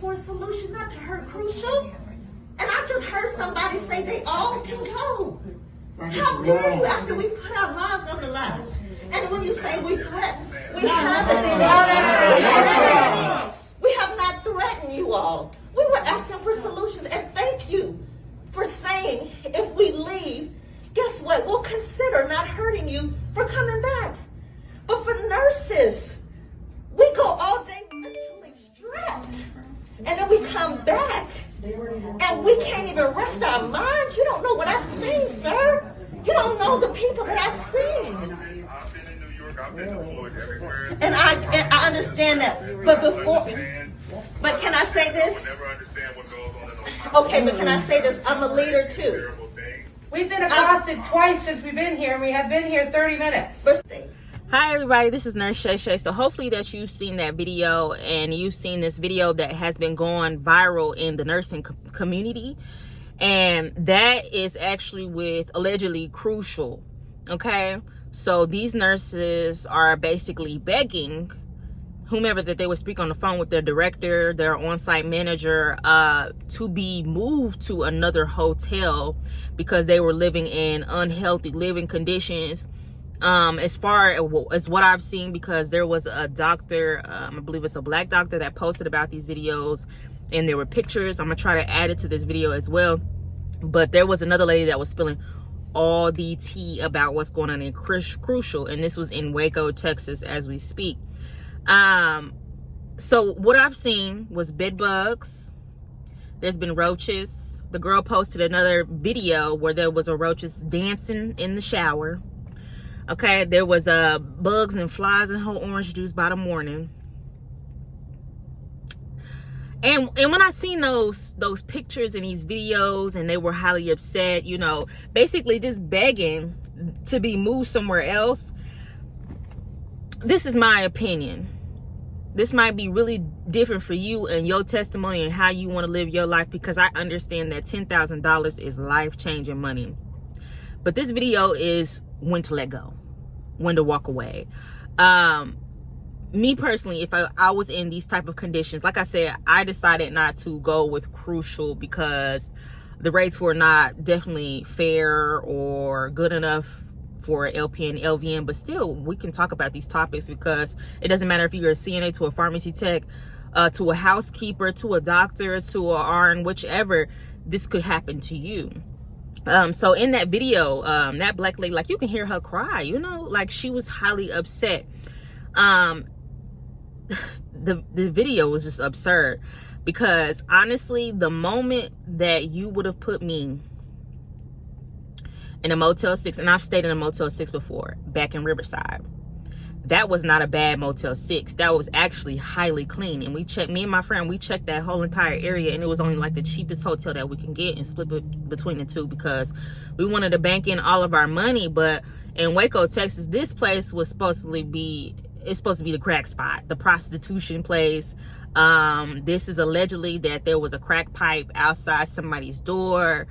for a solution, not to hurt Crucial. And I just heard somebody say they all can go. How dare you after we put our lives on the line? And when you say we threaten, we haven't. We have not threatened you all. We were asking for solutions, and thank you for saying if we leave, guess what? We'll consider not hurting you for coming back. But for nurses, we go all day until they strapped, and then we come back, and we can't even rest our minds. You don't know what I've seen, sir. You don't know the people that I've seen. I've been in New York. I've been deployed everywhere. And I understand that. But can I say this? I never understand what goes on in those Okay, but can I say this? I'm a leader too. terrible things. We've been accosted twice since we've been here, and we have been here 30 minutes. Hi everybody, this is Nurse Shay Shay. So hopefully that you've seen that video, and you've seen this video that has been going viral in the nursing community, and that is actually with allegedly Crucial. Okay, so these nurses are basically begging whomever that they would speak on the phone with, their director, their on-site manager, to be moved to another hotel because they were living in unhealthy living conditions. As far as what I've seen, because there was a doctor, I believe it's a black doctor, that posted about these videos, and there were pictures. I'm gonna try to add it to this video as well. But there was another lady that was spilling all the tea about what's going on in Crucial, and this was in Waco, Texas, as we speak. So what I've seen was bed bugs. There's been roaches. The girl posted another video where there was a roaches dancing in the shower. Okay, there was bugs and flies in her orange juice by the morning. And when I seen those pictures and these videos, and they were highly upset, you know, basically just begging to be moved somewhere else. This is my opinion. This might be really different for you and your testimony and how you want to live your life, because I understand that $10,000 is life-changing money. But this video is when to let go, when to walk away. Me personally, if I was in these type of conditions, like I said, I decided not to go with Crucial because the rates were not definitely fair or good enough for LPN, LVN. But still, we can talk about these topics because it doesn't matter if you're a CNA to a pharmacy tech, to a housekeeper, to a doctor, to a RN, whichever, this could happen to you. So in that video, that black lady, like, you can hear her cry, you know, like she was highly upset. The video was just absurd, because honestly, the moment that you would have put me in a Motel 6, and I've stayed in a Motel 6 before, back in Riverside, that was not a bad Motel 6. That was actually highly clean. And me and my friend, we checked that whole entire area, and it was only like the cheapest hotel that we can get, and split it between the two because we wanted to bank in all of our money. But in Waco, Texas, this place was supposed to be the crack spot, the prostitution place. This is allegedly that there was a crack pipe outside somebody's door.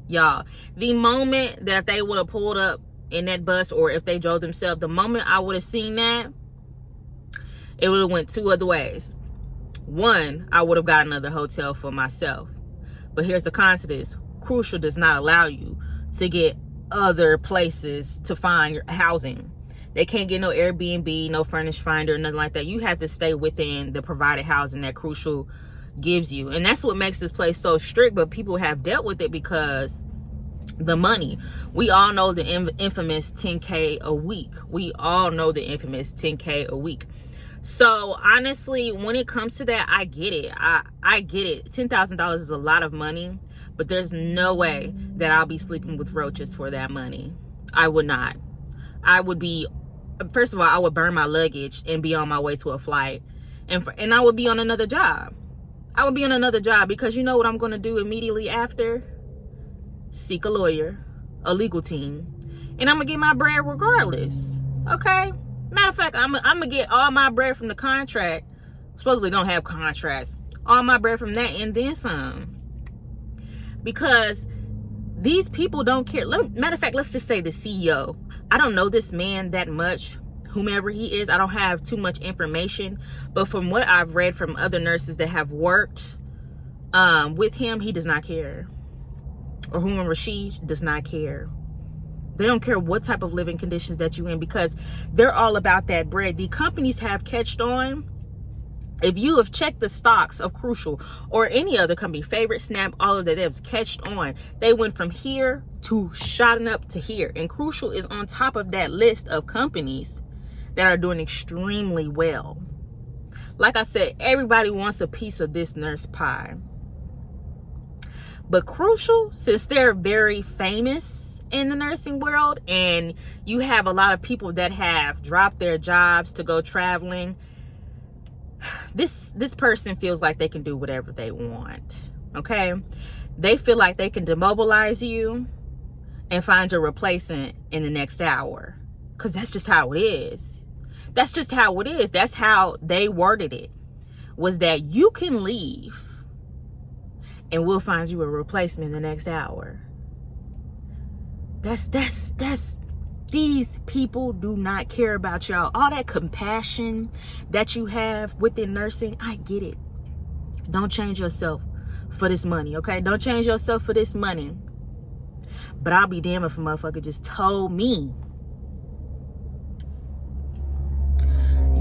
Y'all, the moment that they would have pulled up in that bus, or if they drove themselves, the moment I would have seen that, it would have went two other ways. One, I would have got another hotel for myself. But here's the consequence: Crucial does not allow you to get other places to find your housing. They can't get no Airbnb, no Furnished Finder, nothing like that. You have to stay within the provided housing that Crucial gives you. And that's what makes this place so strict, but people have dealt with it because the money. We all know the infamous 10K a week. We all know the infamous 10K a week. So honestly, when it comes to that, I get it. I get it. $10,000 is a lot of money, but there's no way that I'll be sleeping with roaches for that money. I would not. I would be, first of all, I would burn my luggage and be on my way to a flight, and I would be on another job. I would be on another job, because you know what I'm going to do immediately after? Seek a lawyer, a legal team, and I'm going to get my bread regardless. Okay? Matter of fact, I'm going to get all my bread from the contract. Supposedly don't have contracts. All my bread from that and then some. Because these people don't care. Matter of fact, let's just say the CEO. I don't know this man that much. whomever he is. I don't have too much information, but from what I've read from other nurses that have worked with him, he does not care. Or whomever she does not care. They don't care what type of living conditions that you're in, because they're all about that bread. The companies have catched on. If you have checked the stocks of Crucial or any other company, Favorite, Snap, all of that, they've catched on. They went from here to shotting up to here. And Crucial is on top of that list of companies that are doing extremely well. Like I said, everybody wants a piece of this nurse pie. But Crucial, since they're very famous in the nursing world, and you have a lot of people that have dropped their jobs to go traveling, this person feels like they can do whatever they want. Okay, they feel like they can demobilize you and find your replacement in the next hour, because that's just how it is. That's just how it is. That's how they worded it, was that you can leave and we'll find you a replacement in the next hour. That's these people do not care about y'all. All that compassion that you have within nursing, I get it. Don't change yourself for this money, okay? Don't change yourself for this money. But I'll be damned if a motherfucker just told me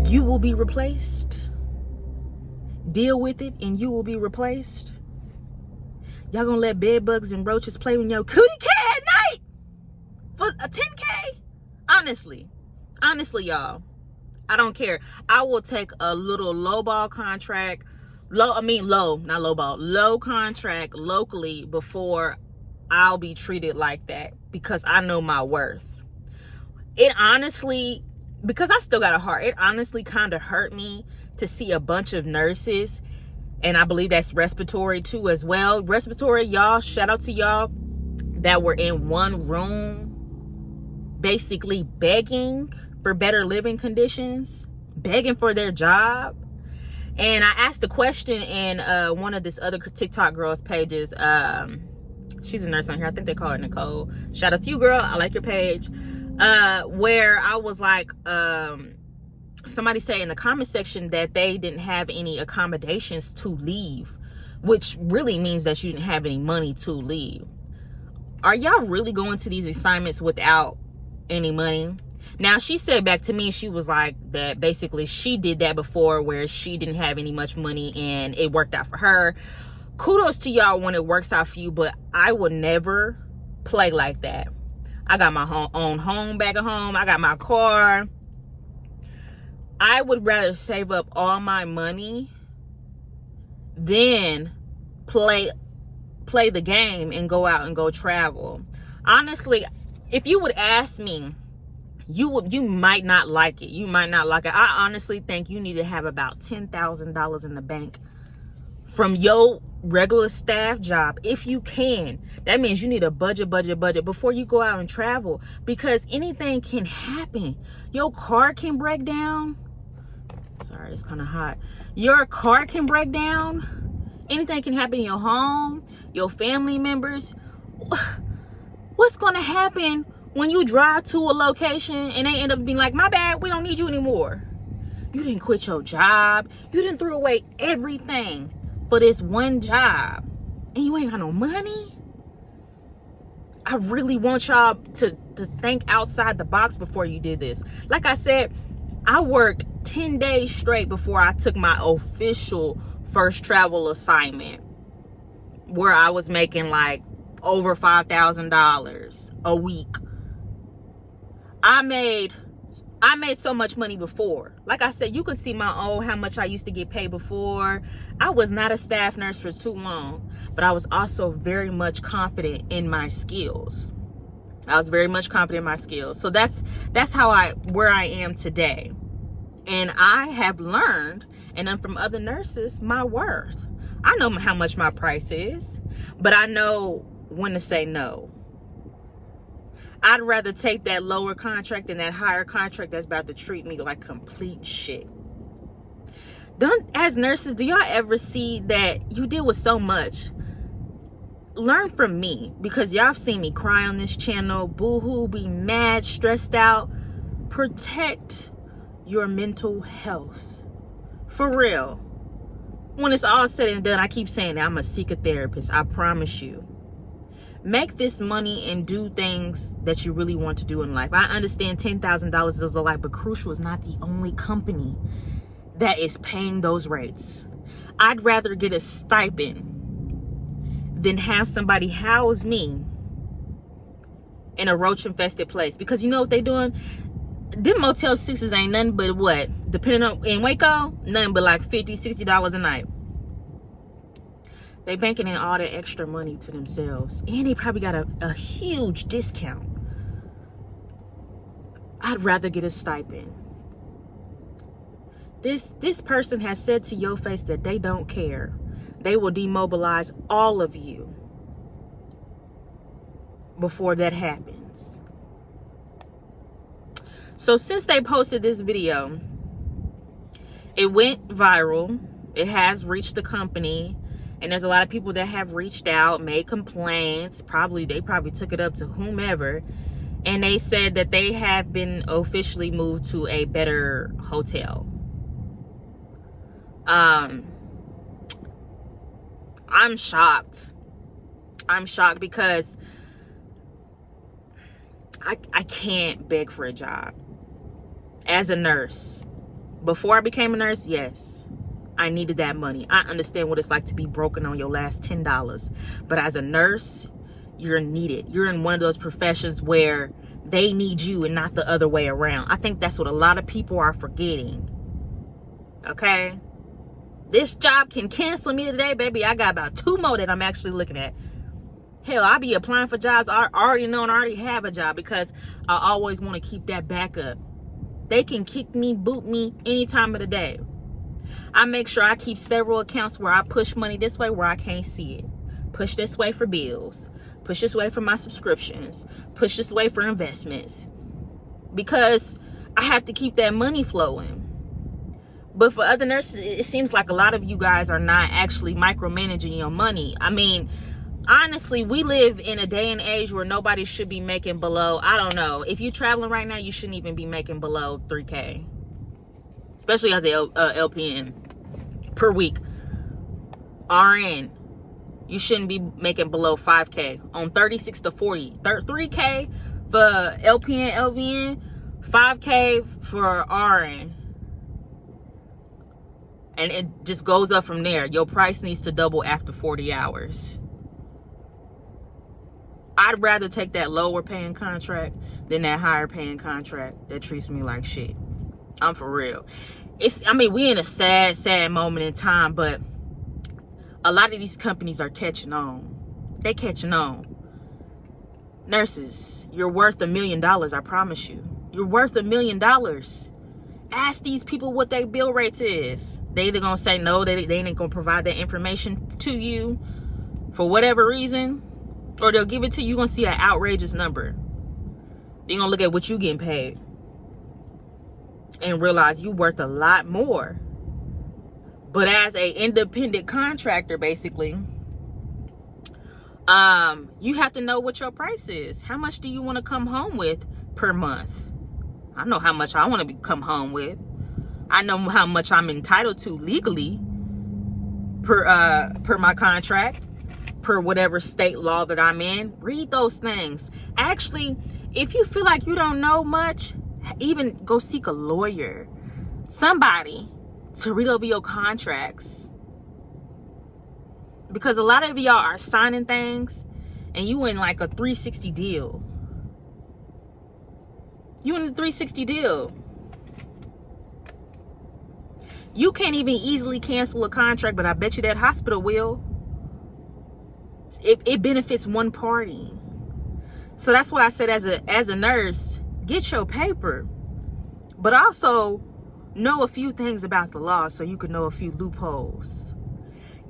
you will be replaced. Deal with it and you will be replaced. Y'all gonna let bed bugs and roaches play with your cootie cat at night for a 10K? Honestly, y'all, I don't care. I will take a little low contract locally before I'll be treated like that, because I know my worth. It honestly, because I still got a heart, it honestly kind of hurt me to see a bunch of nurses, and I believe that's respiratory too as well. Respiratory, y'all, shout out to y'all that were in one room basically begging for better living conditions, begging for their job. And I asked the question in one of this other TikTok girl's pages. She's a nurse on here. I think they call her Nicole. Shout out to you, girl. I like your page. Where I was like, somebody say in the comment section that they didn't have any accommodations to leave, which really means that you didn't have any money to leave. Are y'all really going to these assignments without any money? Now, she said back to me, she was like that basically she did that before, where she didn't have any much money and it worked out for her. Kudos to y'all when it works out for you, but I would never play like that. I got my own home back at home. I got my car. I would rather save up all my money than play the game and go out and go travel. Honestly, if you would ask me, you might not like it. You might not like it. I honestly think you need to have about $10,000 in the bank from your regular staff job, if you can. That means you need a budget before you go out and travel, because anything can happen. Your car can break down. Sorry, it's kind of hot. Your car can break down. Anything can happen in your home, your family members. What's going to happen when you drive to a location and they end up being like, my bad, we don't need you anymore? You didn't quit your job. You didn't throw away everything for this one job, and you ain't got no money. I really want y'all to think outside the box before you did this. Like I said, I worked 10 days straight before I took my official first travel assignment, where I was making like over $5,000 a week. I made so much money before. Like I said, you can see how much I used to get paid before. I was not a staff nurse for too long, but I was also very much confident in my skills. So that's where I am today. And I have learned, and then from other nurses, my worth. I know how much my price is, but I know when to say no. I'd rather take that lower contract than that higher contract that's about to treat me like complete shit. As nurses, do y'all ever see that you deal with so much? Learn from me, because y'all have seen me cry on this channel, boo-hoo, be mad, stressed out. Protect your mental health. For real. When it's all said and done, I keep saying that I'm gonna seek a therapist. I promise you. Make this money and do things that you really want to do in life. I understand $10,000 is a lot, but Crucial is not the only company that is paying those rates. I'd rather get a stipend than have somebody house me in a roach infested place. Because you know what they doing? Them Motel 6s ain't nothing but what? Depending on, in Waco, nothing but like $50, $60 a night. They banking in all that extra money to themselves. And they probably got a huge discount. I'd rather get a stipend. This person has said to your face that they don't care. They will demobilize all of you before that happens. So since they posted this video, it went viral. It has reached the company. And there's a lot of people that have reached out, made complaints. They probably took it up to whomever. And they said that they have been officially moved to a better hotel. I'm shocked. I'm shocked because I can't beg for a job. As a nurse. Before I became a nurse, yes. I needed that money. I understand what it's like to be broken on your last $10. But as a nurse, you're needed. You're in one of those professions where they need you and not the other way around. I think that's what a lot of people are forgetting. Okay? This job can cancel me today, baby. I got about 2 more that I'm actually looking at. Hell, I'll be applying for jobs I already know and I already have a job because I always want to keep that backup. They can kick me, boot me any time of the day. I make sure I keep several accounts where I push money this way where I can't see it. Push this way for bills. Push this way for my subscriptions. Push this way for investments. Because I have to keep that money flowing. But for other nurses, it seems like a lot of you guys are not actually micromanaging your money. I mean, honestly, we live in a day and age where nobody should be making below, I don't know. If you're traveling right now, you shouldn't even be making below $3K. Especially as a LPN per week. RN, you shouldn't be making below 5K on 36 to 40. 3K for LPN, LVN, 5K for RN. And it just goes up from there. Your price needs to double after 40 hours. I'd rather take that lower paying contract than that higher paying contract that treats me like shit. I'm for real. We in a sad moment in time, but a lot of these companies are catching on. They catching on. Nurses, you're worth $1 million, I promise you. You're worth $1 million. Ask these people what their bill rates is. They either gonna say no, they ain't gonna provide that information to you for whatever reason, or they'll give it to you. You're gonna see an outrageous number. They're gonna look at what you getting paid and realize you worth a lot more. But as a independent contractor, basically, you have to know what your price is. How much do you want to come home with per month? I know how much I want to come home with. I know how much I'm entitled to legally per my contract, per whatever state law that I'm in. Read those things. Actually, if you feel like you don't know much, even go seek a lawyer, somebody to read over your contracts. Because a lot of y'all are signing things and you in like a 360 deal. You in a 360 deal. You can't even easily cancel a contract, but I bet you that hospital will. It benefits one party. So that's why I said as a nurse, get your paper, but also know a few things about the law so you can know a few loopholes.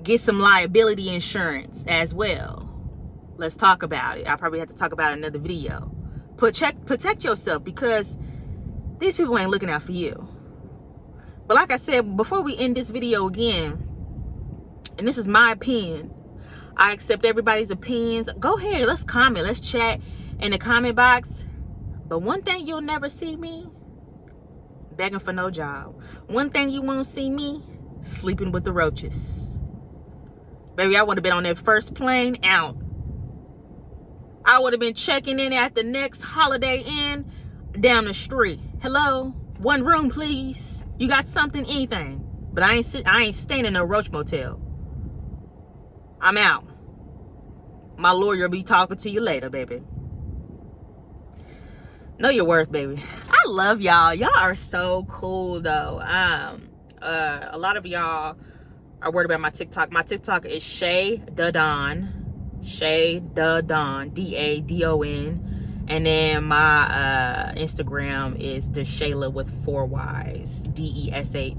Get some liability insurance as well. Let's talk about it. I probably have to talk about it in another video. Protect yourself because these people ain't looking out for you. But like I said, before we end this video again, and this is my opinion, I accept everybody's opinions. Go ahead, let's comment, let's chat in the comment box. But one thing you'll never see me begging for no job. One thing you won't see me, sleeping with the roaches. Baby, I would have been on that first plane out. I would have been checking in at the next Holiday Inn down the street. Hello, one room, please. You got something, anything? But I ain't staying in no roach motel. I'm out. My lawyer will be talking to you later, baby. Know your worth, baby. I love y'all. Y'all are so cool, though. A lot of y'all are worried about my TikTok. My TikTok is Shay Dadon. Shay Dadon. D-A-D-O-N. And then my Instagram is Deshayla with 4 Y's. D-E-S-H-A-Y-Y-Y-Y.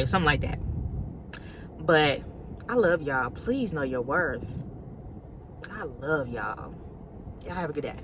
Something like that. But I love y'all. Please know your worth. I love y'all. Y'all have a good day.